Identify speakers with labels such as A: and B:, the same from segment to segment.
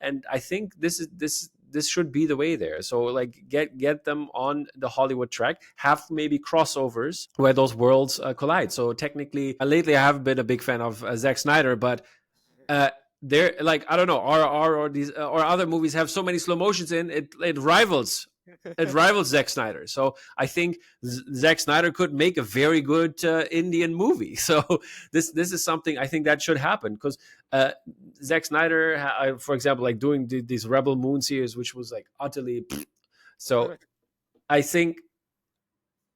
A: and I think this should be the way there. So like get them on the Hollywood track, have maybe crossovers where those worlds collide. So technically, lately I haven't been a big fan of Zack Snyder, but uh, they're like, I don't know, or these or other movies have so many slow motions in it, it rivals Zack Snyder. So I think Zack Snyder could make a very good Indian movie. So this is something I think that should happen, because uh, Zack Snyder, for example, like doing these Rebel Moon series, which was like utterly. So I think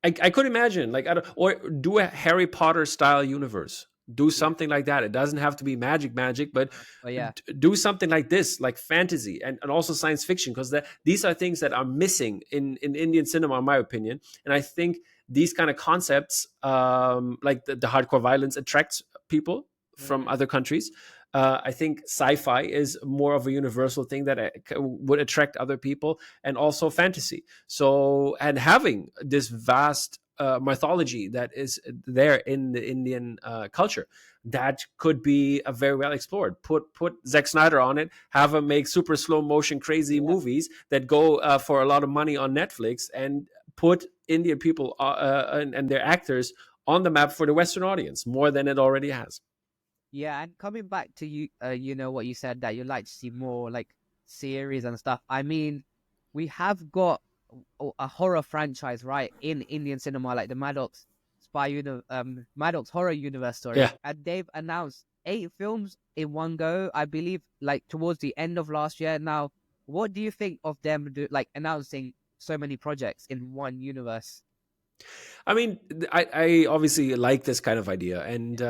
A: I could imagine, like, I don't, or do a Harry Potter style universe. Do
B: Yeah.
A: something like that. It doesn't have to be magic, but
B: But yeah.
A: do something like this, like fantasy and also science fiction, because these are things that are missing in Indian cinema, in my opinion. And I think these kind of concepts, like the hardcore violence, attracts people from
B: Mm.
A: other countries. I think sci-fi is more of a universal thing that would attract other people, and also fantasy. So, and having this vast mythology that is there in the Indian culture, that could be a very well explored. Put Zack Snyder on it, have him make super slow motion crazy
B: Yeah.
A: movies that go for a lot of money on Netflix, and put Indian people and their actors on the map for the Western audience more than it already has.
B: Yeah, and coming back to you, you know what you said, that you like to see more like series and stuff. I mean, we have got a horror franchise, right, in Indian cinema, like the Maddox Horror Universe,
A: Yeah.
B: sorry, and they've announced 8 films in one go, I believe, like towards the end of last year. Now, what do you think of them like announcing so many projects in one universe?
A: I mean, I obviously like this kind of idea, and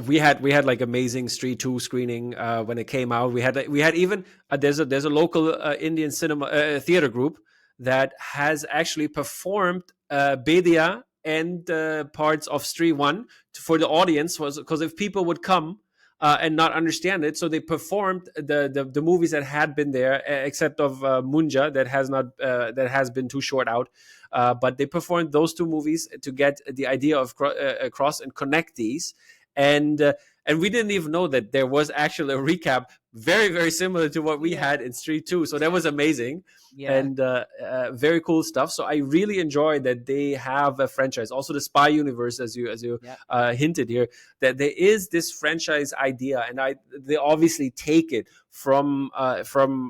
A: we had like amazing Street Two screening when it came out. We had even there's a local Indian cinema theater group that has actually performed Bedia and parts of Street One for the audience, was because if people would come. And not understand it, so they performed the movies that had been there, except of Munja, that has not that has been too short out, but they performed those two movies to get the idea of across and connect these, and uh, and we didn't even know that there was actually a recap very very similar to what we
B: Yeah,
A: had in Street Two. So that was amazing,
B: yeah,
A: and very cool stuff. So I really enjoy that they have a franchise. Also, the Spy Universe, as you
B: yeah,
A: hinted here, that there is this franchise idea, and they obviously take it from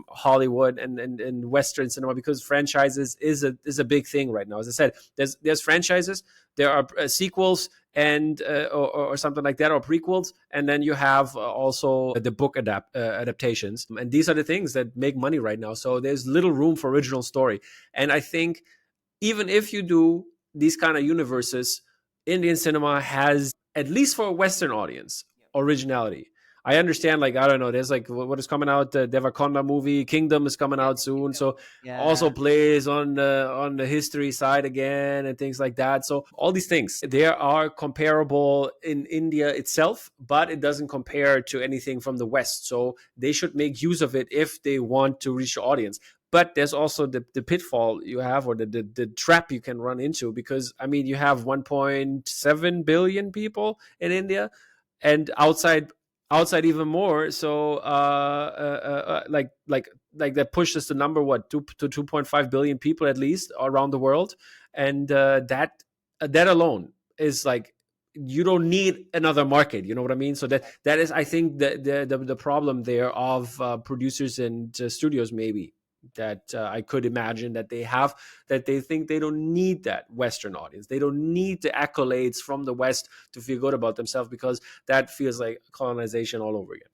A: Hollywood and Western cinema, because franchises is a big thing right now. As I said, there's franchises, there are sequels and or something like that, or prequels, and then you have also the book adaptations, and these are the things that make money right now. So there's little room for original story, and I think even if you do these kind of universes, Indian cinema has, at least for a Western audience, originality. I understand, like, I don't know, there's like what is coming out, the Devakonda movie, Kingdom is coming
B: yeah,
A: out soon, so also
B: yeah,
A: plays on the history side again and things like that. So all these things, they are comparable in India itself, but it doesn't compare to anything from the West. So they should make use of it if they want to reach the audience. But there's also the pitfall you have, or the trap you can run into, because I mean, you have 1.7 billion people in India, and outside even more. So like that pushes the number, what, 2 to 2.5 billion people at least around the world, and that alone is like, you don't need another market, you know what I mean? So that is, I think, the problem there of producers and studios, maybe, that I could imagine that they have, that they think they don't need that Western audience, they don't need the accolades from the West to feel good about themselves, because that feels like colonization all over again.